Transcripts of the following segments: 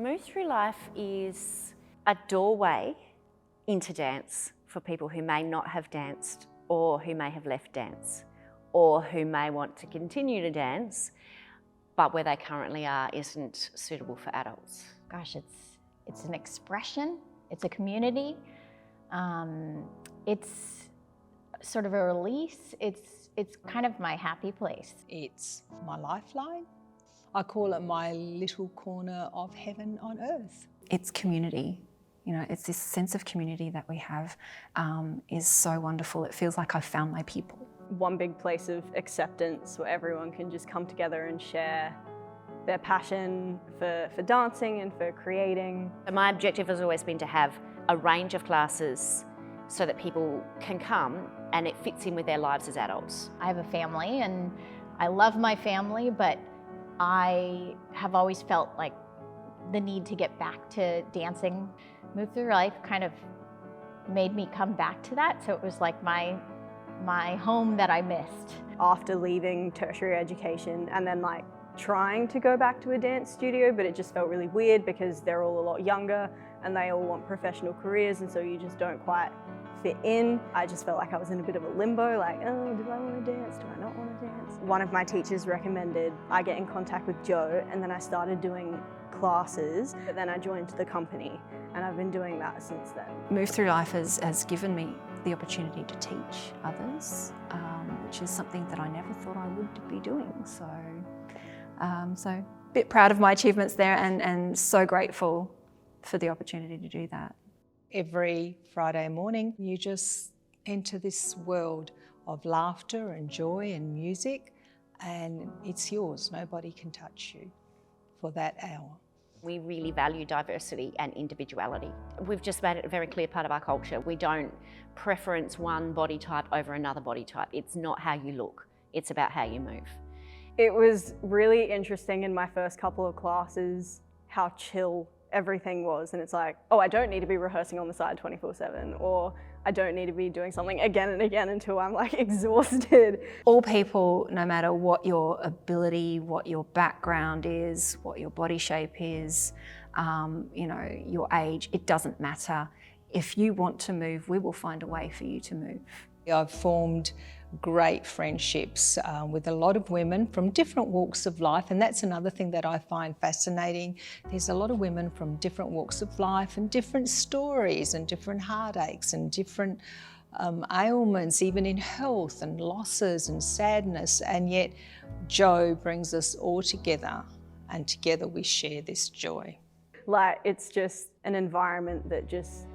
Move Through Life is a doorway into dance for people who may not have danced or who may have left dance or who may want to continue to dance but where they currently are isn't suitable for adults. Gosh, it's an expression, it's a community, it's sort of a release, it's kind of my happy place. It's my lifeline. I call it my little corner of heaven on earth. It's community. You know, it's this sense of community that we have is so wonderful. It feels like I've found my people. One big place of acceptance where everyone can just come together and share their passion for dancing and for creating. My objective has always been to have a range of classes so that people can come and it fits in with their lives as adults. I have a family and I love my family, but I have always felt like the need to get back to dancing. Move Through Life kind of made me come back to that, so it was like my home that I missed. After leaving tertiary education and then like trying to go back to a dance studio, but it just felt really weird because they're all a lot younger and they all want professional careers, and so you just don't quite fit in. I just felt like I was in a bit of a limbo, like, oh, do I want to dance? Do I not want to dance? One of my teachers recommended I get in contact with Joe, and then I started doing classes, but then I joined the company and I've been doing that since then. Move Through Life has given me the opportunity to teach others, which is something that I never thought I would be doing. So a bit proud of my achievements there and so grateful for the opportunity to do that. Every Friday morning, you just enter this world of laughter and joy and music, and it's yours. Nobody can touch you for that hour. We really value diversity and individuality. We've just made it a very clear part of our culture. We don't preference one body type over another body type. It's not how you look, it's about how you move. It was really interesting in my first couple of classes how chill everything was, and it's like, oh, I don't need to be rehearsing on the side 24/7, or I don't need to be doing something again and again until I'm like exhausted. All people, no matter what your ability, what your background is, what your body shape is, you know, your age, it doesn't matter. If you want to move, we will find a way for you to move. I've formed great friendships with a lot of women from different walks of life, and that's another thing that I find fascinating. There's a lot of women from different walks of life and different stories and different heartaches and different ailments, even in health and losses and sadness, and yet Joe brings us all together, and together we share this joy. Like, it's just an environment that just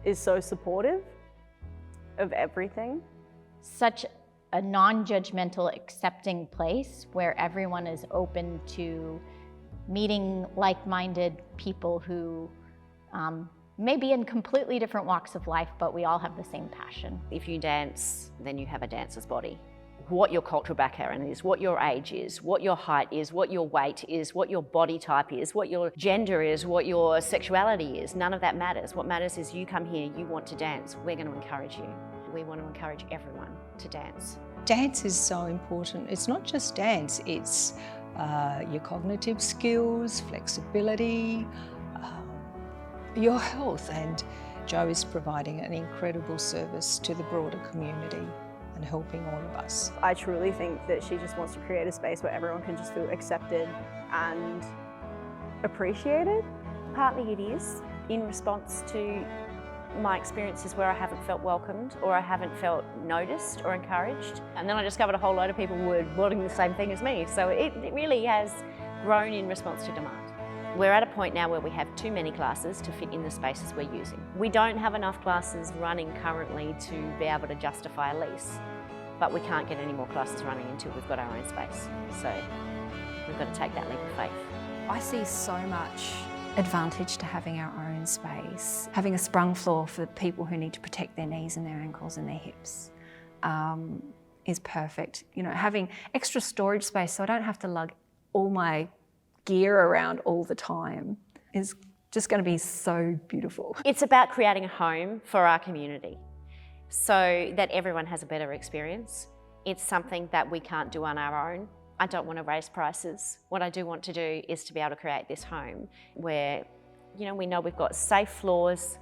is so supportive of everything. Such a non-judgmental, accepting place where everyone is open to meeting like-minded people who may be in completely different walks of life, but we all have the same passion. If you dance, then you have a dancer's body. What your cultural background is, what your age is, what your height is, what your weight is, what your body type is, what your gender is, what your sexuality is, none of that matters. What matters is you come here, you want to dance, we're going to encourage you. We want to encourage everyone to dance. Dance is so important. It's not just dance, it's your cognitive skills, flexibility, your health, and Joe is providing an incredible service to the broader community and helping all of us. I truly think that she just wants to create a space where everyone can just feel accepted and appreciated. Partly it is in response to my experiences where I haven't felt welcomed or I haven't felt noticed or encouraged. And then I discovered a whole load of people were wanting the same thing as me. So it really has grown in response to demand. We're at a point now where we have too many classes to fit in the spaces we're using. We don't have enough classes running currently to be able to justify a lease, but we can't get any more classes running until we've got our own space. So we've got to take that leap of faith. I see so much advantage to having our own space. Having a sprung floor for people who need to protect their knees and their ankles and their hips is perfect. You know, having extra storage space so I don't have to lug all my gear around all the time is just going to be so beautiful. It's about creating a home for our community so that everyone has a better experience. It's something that we can't do on our own. I don't want to raise prices. What I do want to do is to be able to create this home where, we know we've got safe floors,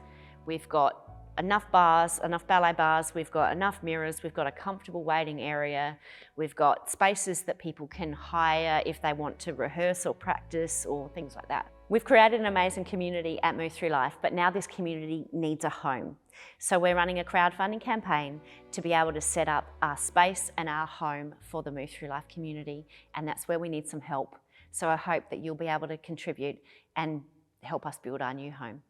we've got enough bars, enough ballet bars, we've got enough mirrors, we've got a comfortable waiting area, we've got spaces that people can hire if they want to rehearse or practice or things like that. We've created an amazing community at Move Through Life, but now this community needs a home. So we're running a crowdfunding campaign to be able to set up our space and our home for the Move Through Life community, and that's where we need some help. So I hope that you'll be able to contribute and help us build our new home.